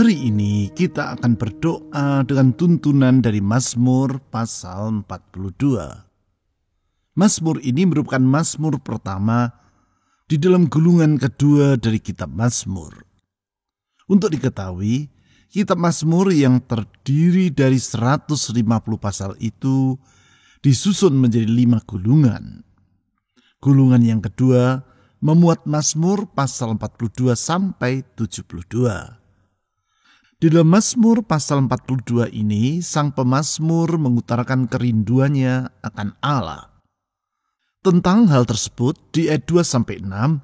Hari ini kita akan berdoa dengan tuntunan dari Mazmur pasal 42. Mazmur ini merupakan Mazmur pertama di dalam gulungan kedua dari kitab Mazmur. Untuk diketahui, kitab Mazmur yang terdiri dari 150 pasal itu disusun menjadi 5 gulungan. Gulungan yang kedua memuat Mazmur pasal 42 sampai 72. Di dalam Mazmur pasal 42 ini, sang pemazmur mengutarakan kerinduannya akan Allah. Tentang hal tersebut, di ayat 2-6,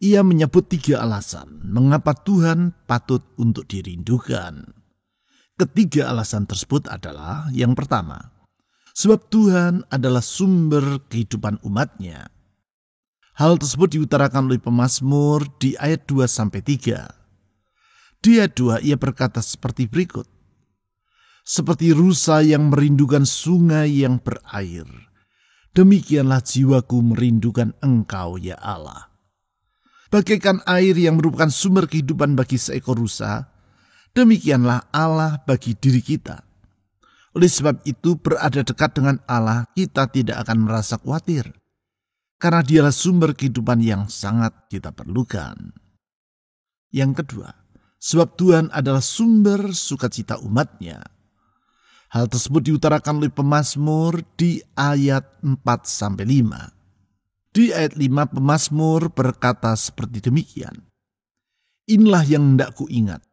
ia menyebut 3 alasan mengapa Tuhan patut untuk dirindukan. Ketiga alasan tersebut adalah, yang pertama, sebab Tuhan adalah sumber kehidupan umatnya. Hal tersebut diutarakan oleh pemazmur di ayat 2-3. Di ayat 2 ia berkata seperti berikut. Seperti rusa yang merindukan sungai yang berair, demikianlah jiwaku merindukan Engkau ya Allah. Bagaikan air yang merupakan sumber kehidupan bagi seekor rusa, demikianlah Allah bagi diri kita. Oleh sebab itu, berada dekat dengan Allah kita tidak akan merasa khawatir, karena Dialah sumber kehidupan yang sangat kita perlukan. Yang kedua, sebab Tuhan adalah sumber sukacita umatnya. Hal tersebut diutarakan oleh pemazmur di ayat 4-5. Di ayat 5 pemazmur berkata seperti demikian. Inilah yang hendak ku ingat,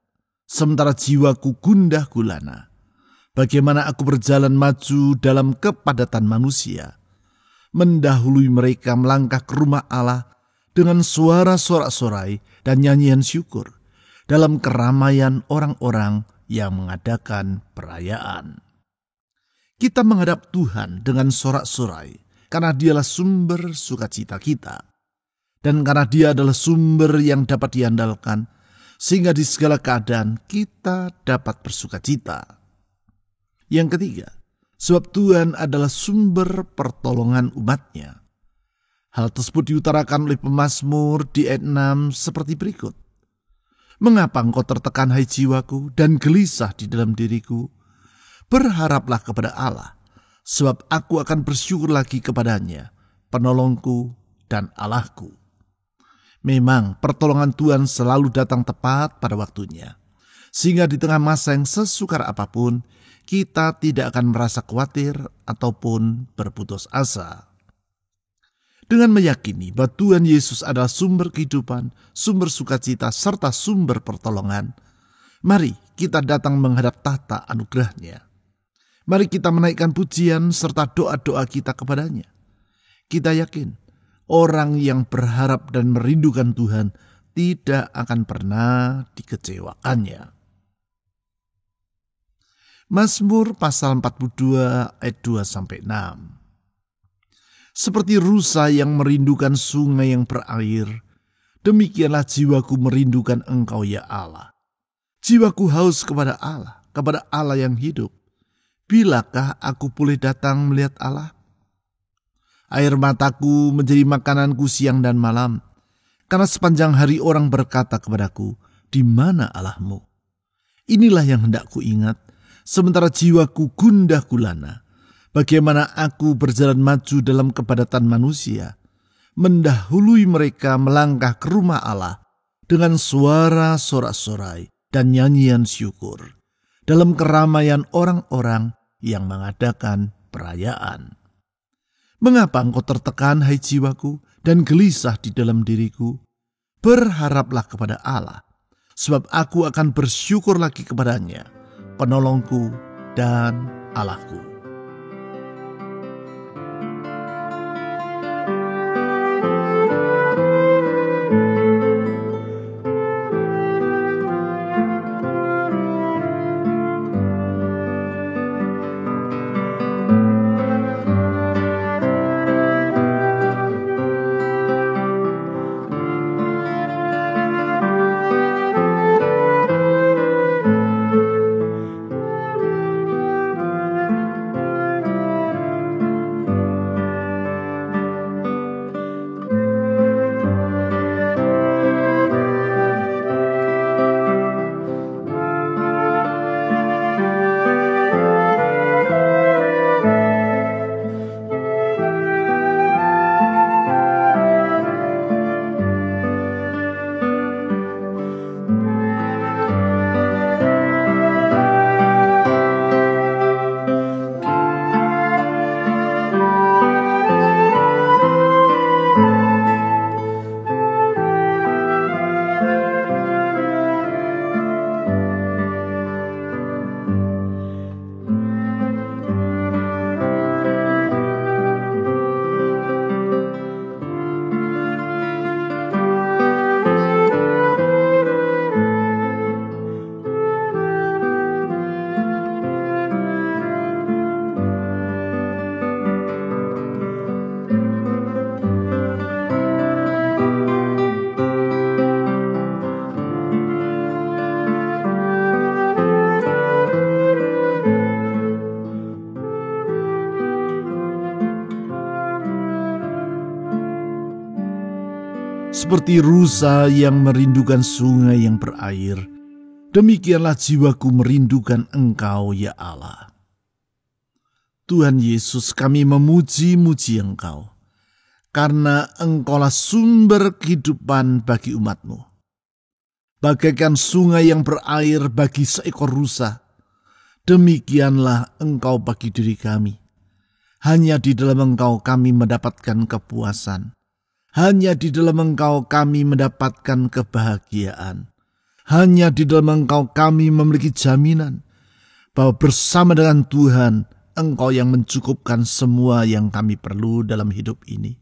sementara jiwaku gundah gulana. Bagaimana aku berjalan maju dalam kepadatan manusia, mendahului mereka melangkah ke rumah Allah dengan suara sorak-sorai dan nyanyian syukur, dalam keramaian orang-orang yang mengadakan perayaan. Kita menghadap Tuhan dengan sorak-sorai, karena Dialah sumber sukacita kita. Dan karena Dia adalah sumber yang dapat diandalkan, sehingga di segala keadaan kita dapat bersukacita. Yang ketiga, sebab Tuhan adalah sumber pertolongan umatnya. Hal tersebut diutarakan oleh pemazmur di ayat 6 seperti berikut. Mengapa engkau tertekan hai jiwaku dan gelisah di dalam diriku? Berharaplah kepada Allah, sebab aku akan bersyukur lagi kepadanya, penolongku dan Allahku. Memang pertolongan Tuhan selalu datang tepat pada waktunya, sehingga di tengah masa yang sesukar apapun, kita tidak akan merasa khawatir ataupun berputus asa. Dengan meyakini bahwa Tuhan Yesus adalah sumber kehidupan, sumber sukacita, serta sumber pertolongan, mari kita datang menghadap tahta anugerah-Nya. Mari kita menaikkan pujian serta doa-doa kita kepadanya. Kita yakin orang yang berharap dan merindukan Tuhan tidak akan pernah dikecewakannya. Mazmur pasal 42 ayat 2-6. Seperti rusa yang merindukan sungai yang berair, demikianlah jiwaku merindukan Engkau ya Allah. Jiwaku haus kepada Allah yang hidup. Bilakah aku boleh datang melihat Allah? Air mataku menjadi makananku siang dan malam, karena sepanjang hari orang berkata kepadaku, di mana Allahmu? Inilah yang hendak ku ingat, sementara jiwaku gundah gulana. Bagaimana aku berjalan maju dalam kepadatan manusia, mendahului mereka melangkah ke rumah Allah dengan suara sorak-sorai dan nyanyian syukur, dalam keramaian orang-orang yang mengadakan perayaan. Mengapa engkau tertekan hai jiwaku dan gelisah di dalam diriku? Berharaplah kepada Allah, sebab aku akan bersyukur lagi kepadanya, penolongku dan Allahku. Seperti rusa yang merindukan sungai yang berair, demikianlah jiwaku merindukan Engkau, ya Allah. Tuhan Yesus, kami memuji-muji Engkau, karena Engkaulah sumber kehidupan bagi umat-Mu. Bagaikan sungai yang berair bagi seekor rusa, demikianlah Engkau bagi diri kami. Hanya di dalam Engkau kami mendapatkan kepuasan. Hanya di dalam Engkau kami mendapatkan kebahagiaan. Hanya di dalam Engkau kami memiliki jaminan bahwa bersama dengan Tuhan, Engkau yang mencukupkan semua yang kami perlu dalam hidup ini.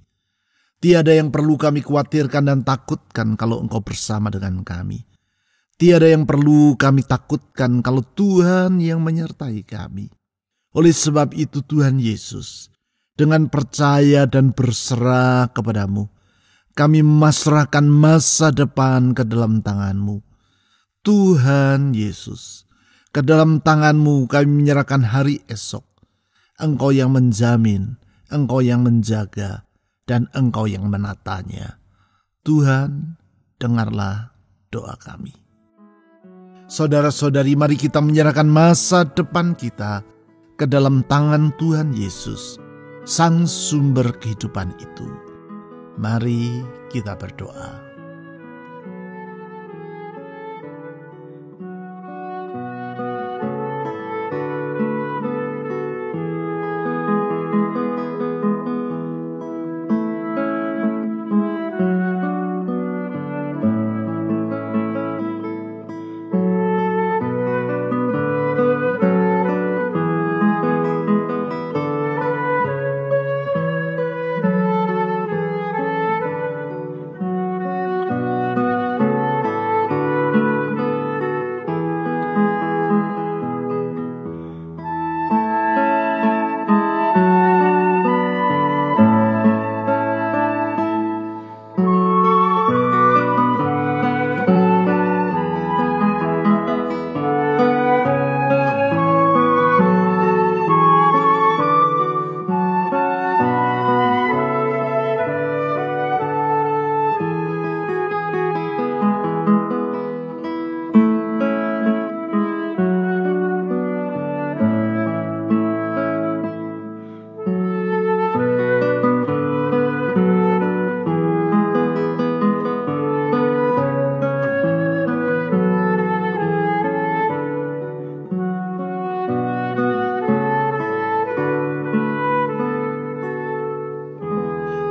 Tiada yang perlu kami khawatirkan dan takutkan kalau Engkau bersama dengan kami. Tiada yang perlu kami takutkan kalau Tuhan yang menyertai kami. Oleh sebab itu Tuhan Yesus, dengan percaya dan berserah kepadamu, kami memasrahkan masa depan ke dalam tangan-Mu. Tuhan Yesus, ke dalam tangan-Mu kami menyerahkan hari esok. Engkau yang menjamin, Engkau yang menjaga, dan Engkau yang menatanya. Tuhan, dengarlah doa kami. Saudara-saudari, mari kita menyerahkan masa depan kita ke dalam tangan Tuhan Yesus, Sang sumber kehidupan itu. Mari kita berdoa.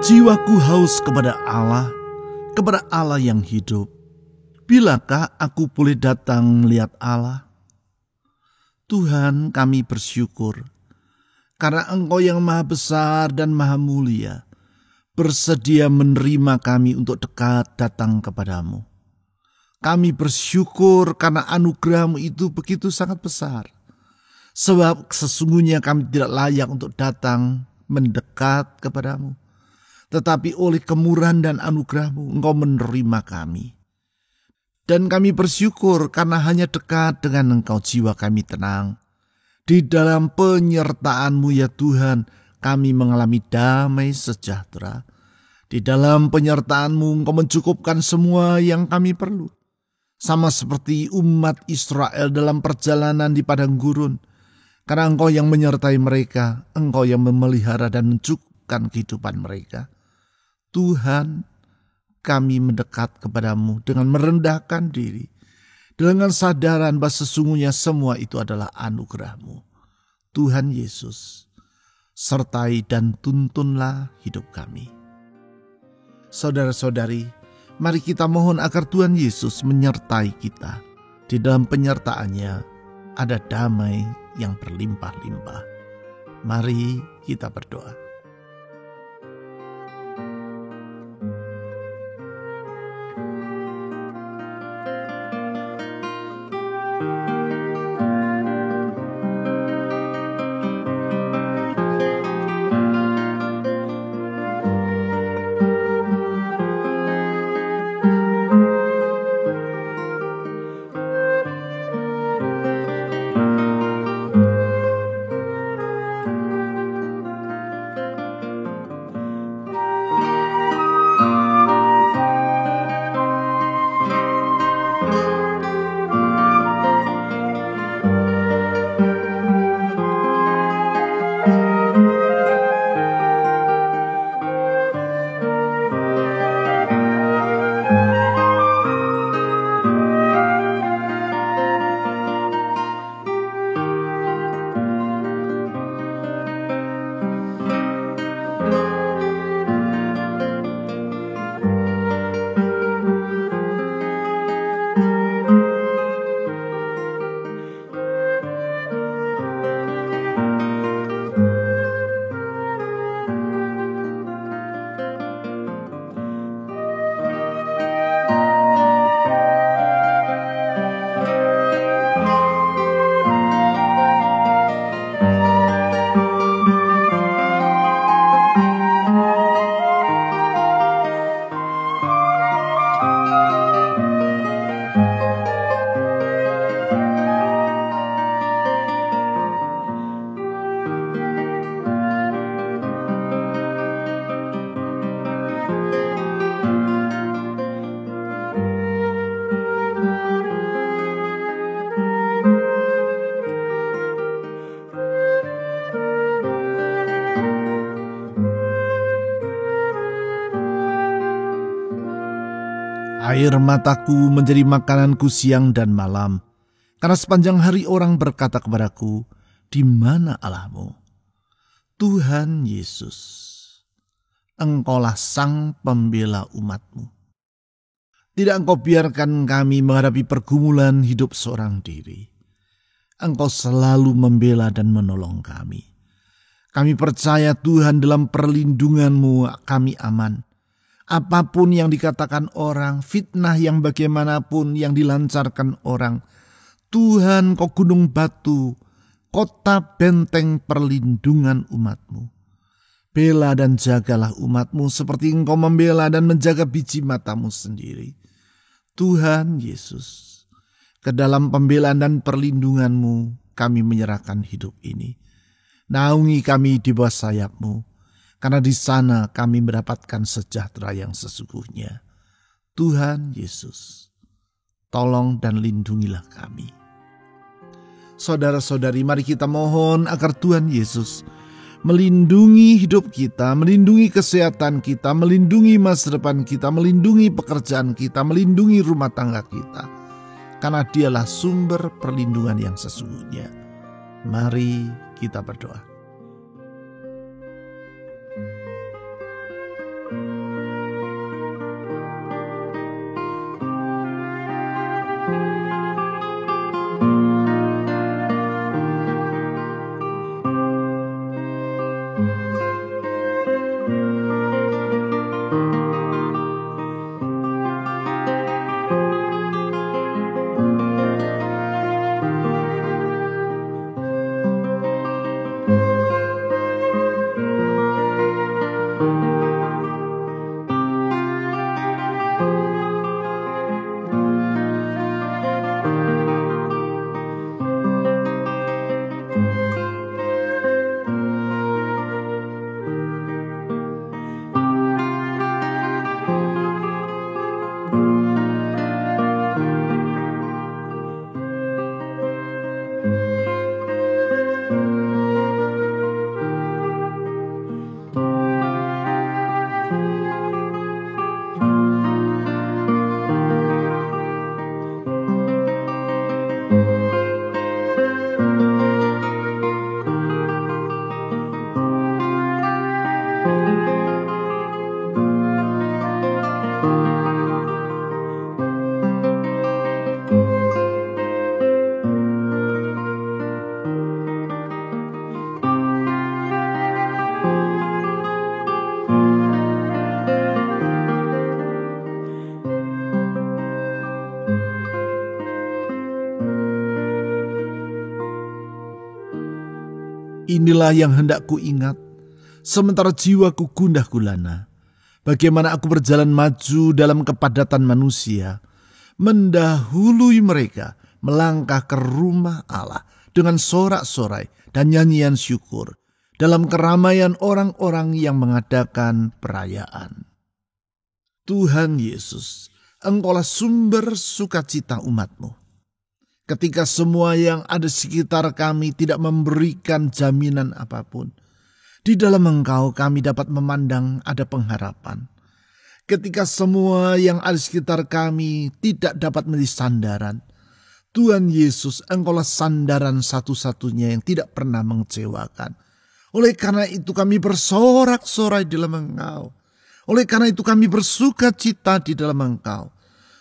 Jiwaku haus kepada Allah yang hidup. Bilakah aku boleh datang melihat Allah? Tuhan, kami bersyukur karena Engkau yang maha besar dan maha mulia bersedia menerima kami untuk dekat datang kepadamu. Kami bersyukur karena anugerah-Mu itu begitu sangat besar. Sebab sesungguhnya kami tidak layak untuk datang mendekat kepadamu. Tetapi oleh kemurahan dan anugerah-Mu, Engkau menerima kami. Dan kami bersyukur karena hanya dekat dengan Engkau jiwa kami tenang. Di dalam penyertaan-Mu ya Tuhan, kami mengalami damai sejahtera. Di dalam penyertaan-Mu, Engkau mencukupkan semua yang kami perlu. Sama seperti umat Israel dalam perjalanan di padang gurun. Karena Engkau yang menyertai mereka, Engkau yang memelihara dan mencukupkan kehidupan mereka. Tuhan, kami mendekat kepadamu dengan merendahkan diri, dengan sadaran bahwa sesungguhnya semua itu adalah anugerah-Mu. Tuhan Yesus, sertai dan tuntunlah hidup kami. Saudara-saudari, mari kita mohon agar Tuhan Yesus menyertai kita. Di dalam penyertaannya ada damai yang berlimpah-limpah. Mari kita berdoa. Air mataku menjadi makananku siang dan malam, karena sepanjang hari orang berkata kepadaku, di mana Allahmu? Tuhan Yesus, Engkaulah sang pembela umat-Mu. Tidak Engkau biarkan kami menghadapi pergumulan hidup seorang diri. Engkau selalu membela dan menolong kami. Kami percaya Tuhan, dalam perlindungan-Mu kami aman. Apapun yang dikatakan orang, fitnah yang bagaimanapun yang dilancarkan orang, Tuhan, Kau gunung batu, kota benteng perlindungan umat-Mu. Bela dan jagalah umat-Mu seperti Engkau membela dan menjaga biji mata-Mu sendiri. Tuhan Yesus, ke dalam pembelaan dan perlindungan-Mu kami menyerahkan hidup ini. Naungi kami di bawah sayap-Mu, karena di sana kami mendapatkan sejahtera yang sesungguhnya. Tuhan Yesus, tolong dan lindungilah kami. Saudara-saudari, mari kita mohon agar Tuhan Yesus melindungi hidup kita, melindungi kesehatan kita, melindungi masa depan kita, melindungi pekerjaan kita, melindungi rumah tangga kita. Karena Dialah sumber perlindungan yang sesungguhnya. Mari kita berdoa. Inilah yang hendak ku ingat, sementara jiwaku gundah gulana. Bagaimana aku berjalan maju dalam kepadatan manusia, mendahului mereka, melangkah ke rumah Allah dengan sorak-sorai dan nyanyian syukur, dalam keramaian orang-orang yang mengadakan perayaan. Tuhan Yesus, Engkaulah sumber sukacita umat-Mu. Ketika semua yang ada di sekitar kami tidak memberikan jaminan apapun, di dalam Engkau kami dapat memandang ada pengharapan. Ketika semua yang ada di sekitar kami tidak dapat menjadi sandaran, Tuhan Yesus, Engkaulah sandaran satu-satunya yang tidak pernah mengecewakan. Oleh karena itu kami bersorak-sorai di dalam Engkau. Oleh karena itu kami bersuka cita di dalam Engkau.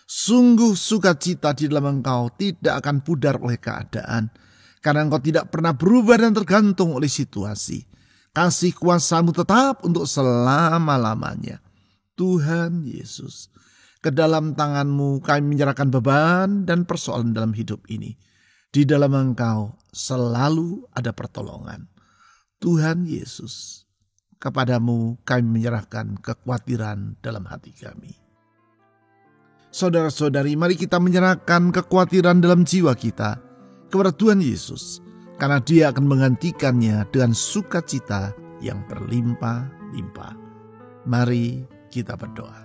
Sungguh sukacita di dalam Engkau tidak akan pudar oleh keadaan, karena Engkau tidak pernah berubah dan tergantung oleh situasi. Kasih kuasa-Mu tetap untuk selama-lamanya. Tuhan Yesus, ke dalam tangan-Mu kami menyerahkan beban dan persoalan dalam hidup ini. Di dalam Engkau selalu ada pertolongan. Tuhan Yesus, kepadamu kami menyerahkan kekhawatiran dalam hati kami. Saudara-saudari, mari kita menyerahkan kekhawatiran dalam jiwa kita kepada Tuhan Yesus, karena Dia akan menggantikannya dengan sukacita yang berlimpah-limpah. Mari kita berdoa.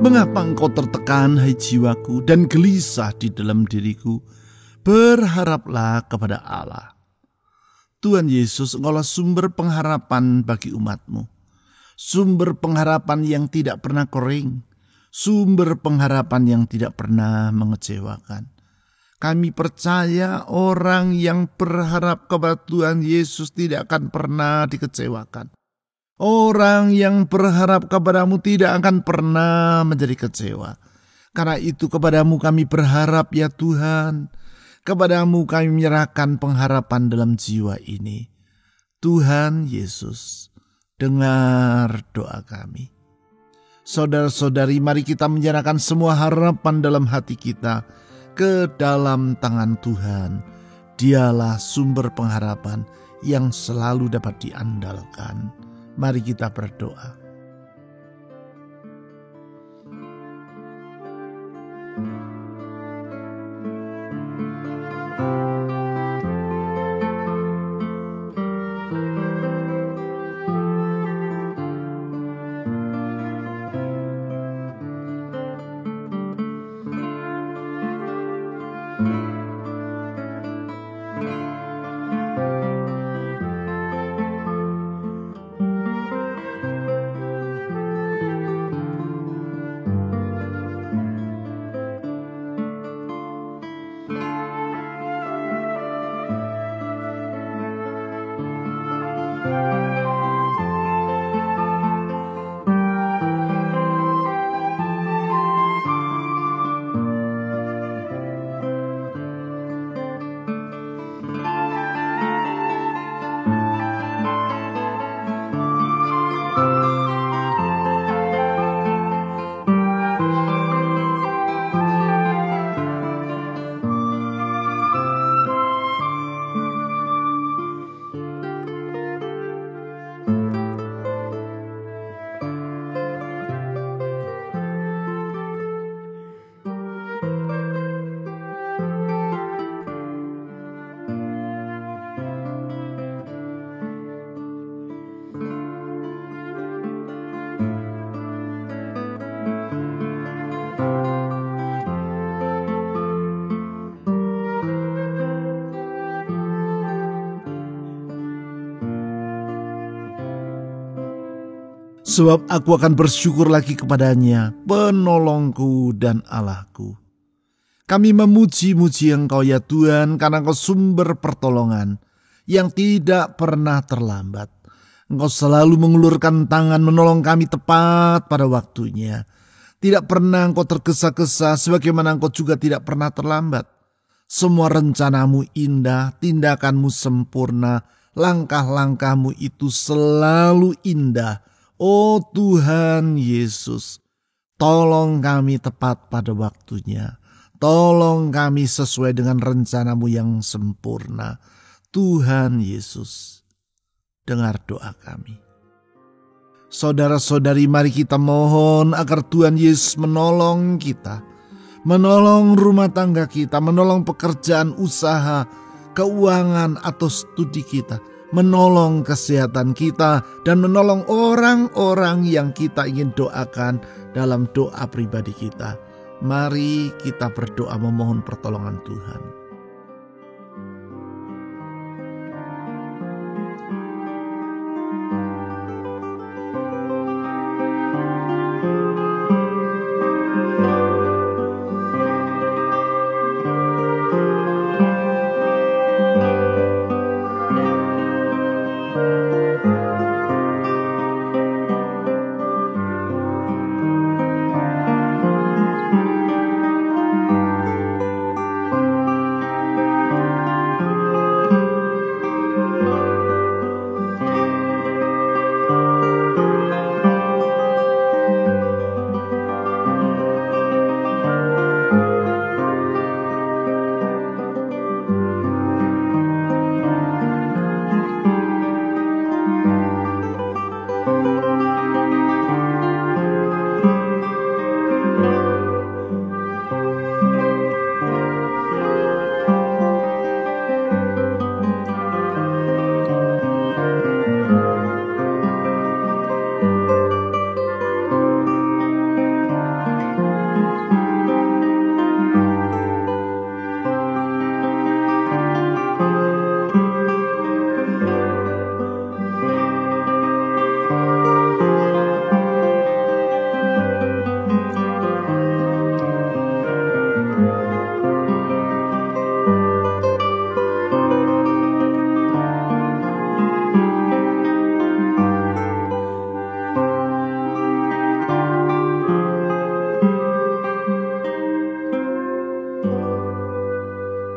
Mengapa engkau tertekan, hai jiwaku, dan gelisah di dalam diriku? Berharaplah kepada Allah. Tuhan Yesus, engkaulah sumber pengharapan bagi umat-Mu. Sumber pengharapan yang tidak pernah kering. Sumber pengharapan yang tidak pernah mengecewakan. Kami percaya orang yang berharap kepada Tuhan Yesus tidak akan pernah dikecewakan. Orang yang berharap kepadamu tidak akan pernah menjadi kecewa. Karena itu kepadamu kami berharap ya Tuhan. Kepadamu kami menyerahkan pengharapan dalam jiwa ini. Tuhan Yesus, dengar doa kami. Saudara-saudari, mari kita menyerahkan semua harapan dalam hati kita ke dalam tangan Tuhan. Dialah sumber pengharapan yang selalu dapat diandalkan. Mari kita berdoa. Sebab aku akan bersyukur lagi kepadanya, penolongku dan Allahku. Kami memuji-muji Engkau ya Tuhan, karena Engkau sumber pertolongan yang tidak pernah terlambat. Engkau selalu mengulurkan tangan menolong kami tepat pada waktunya. Tidak pernah Engkau tergesa-gesa, sebagaimana Engkau juga tidak pernah terlambat. Semua rencanamu indah, tindakanmu sempurna, langkah-langkahmu itu selalu indah. Oh Tuhan Yesus, tolong kami tepat pada waktunya. Tolong kami sesuai dengan rencanamu yang sempurna. Tuhan Yesus, dengar doa kami. Saudara-saudari, mari kita mohon agar Tuhan Yesus menolong kita. Menolong rumah tangga kita, menolong pekerjaan usaha, keuangan atau studi kita. Menolong kesehatan kita dan menolong orang-orang yang kita ingin doakan dalam doa pribadi kita. Mari kita berdoa memohon pertolongan Tuhan.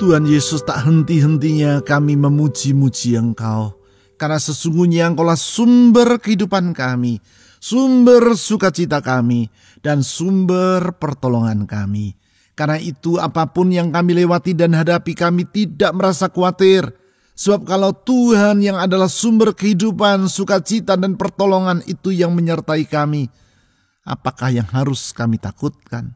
Tuhan Yesus, tak henti-hentinya kami memuji-muji Engkau. Karena sesungguhnya Engkaulah sumber kehidupan kami, sumber sukacita kami, dan sumber pertolongan kami. Karena itu apapun yang kami lewati dan hadapi, kami tidak merasa khawatir. Sebab kalau Tuhan yang adalah sumber kehidupan, sukacita, dan pertolongan itu yang menyertai kami, apakah yang harus kami takutkan?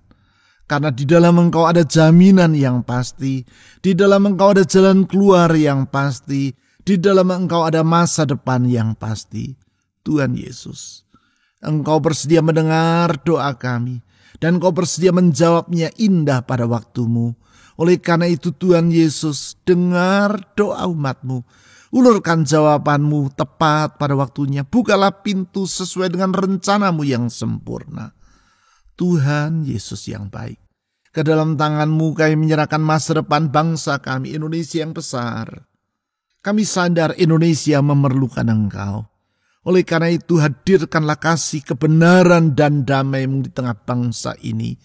Karena di dalam Engkau ada jaminan yang pasti, di dalam Engkau ada jalan keluar yang pasti, di dalam Engkau ada masa depan yang pasti. Tuhan Yesus, Engkau bersedia mendengar doa kami, dan Engkau bersedia menjawabnya indah pada waktumu. Oleh karena itu Tuhan Yesus, dengar doa umat-Mu, ulurkan jawaban-Mu tepat pada waktunya, bukalah pintu sesuai dengan rencana-Mu yang sempurna. Tuhan Yesus yang baik, ke dalam tangan-Mu kami menyerahkan masa depan bangsa kami, Indonesia yang besar. Kami sadar Indonesia memerlukan Engkau. Oleh karena itu hadirkanlah kasih, kebenaran, dan damai-Mu di tengah bangsa ini.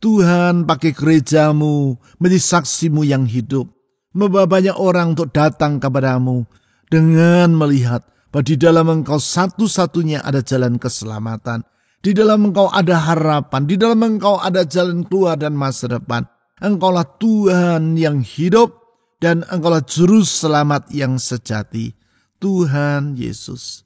Tuhan, pakai gereja-Mu menjadi saksi-Mu yang hidup, membawa banyak orang untuk datang kepada-Mu dengan melihat bahwa di dalam Engkau satu-satunya ada jalan keselamatan. Di dalam Engkau ada harapan, di dalam Engkau ada jalan keluar dan masa depan. Engkaulah Tuhan yang hidup dan Engkaulah juru selamat yang sejati. Tuhan Yesus,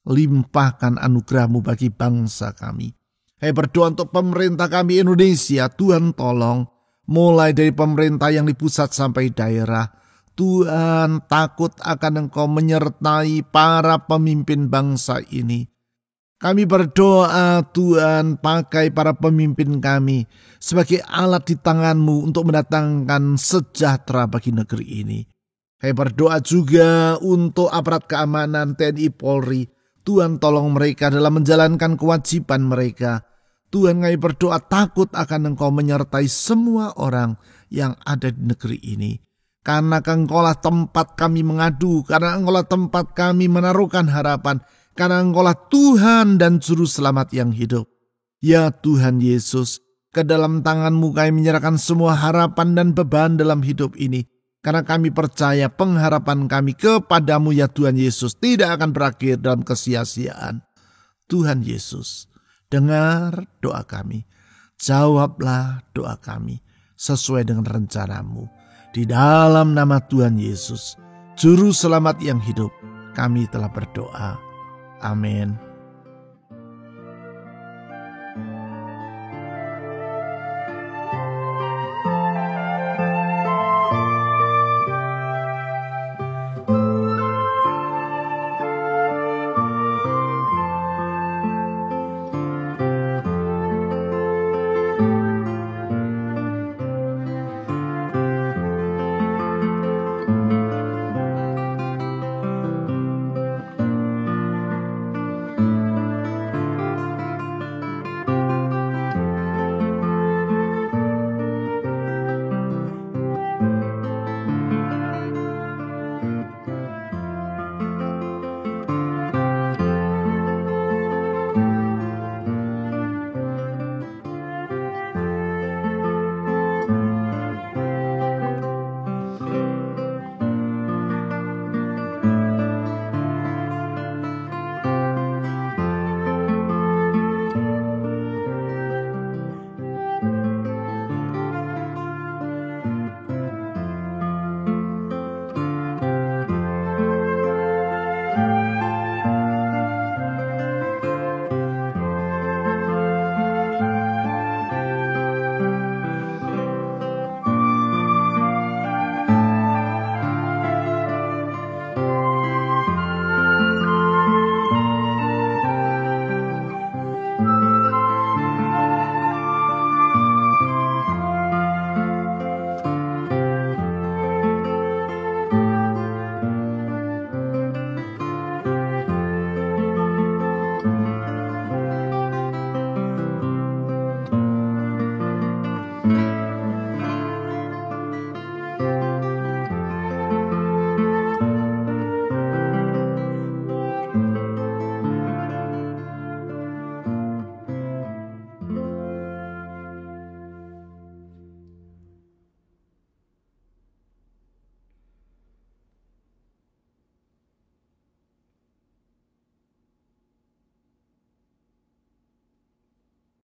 limpahkan anugerah-Mu bagi bangsa kami. Berdoa untuk pemerintah kami Indonesia, Tuhan tolong, mulai dari pemerintah yang di pusat sampai daerah. Tuhan, takut akan Engkau menyertai para pemimpin bangsa ini. Kami berdoa Tuhan, pakai para pemimpin kami sebagai alat di tangan-Mu untuk mendatangkan sejahtera bagi negeri ini. Berdoa juga untuk aparat keamanan TNI Polri. Tuhan tolong mereka dalam menjalankan kewajiban mereka. Tuhan, kami berdoa takut akan Engkau menyertai semua orang yang ada di negeri ini. Karena Engkaulah tempat kami mengadu, karena Engkaulah tempat kami menaruhkan harapan, karena Engkaulah Tuhan dan Juru Selamat yang hidup. Ya Tuhan Yesus, ke dalam tangan-Mu kami menyerahkan semua harapan dan beban dalam hidup ini. Karena kami percaya pengharapan kami kepada-Mu ya Tuhan Yesus tidak akan berakhir dalam kesia-siaan. Tuhan Yesus, dengar doa kami. Jawablah doa kami sesuai dengan rencana-Mu. Di dalam nama Tuhan Yesus, Juru Selamat yang hidup, kami telah berdoa. Amin.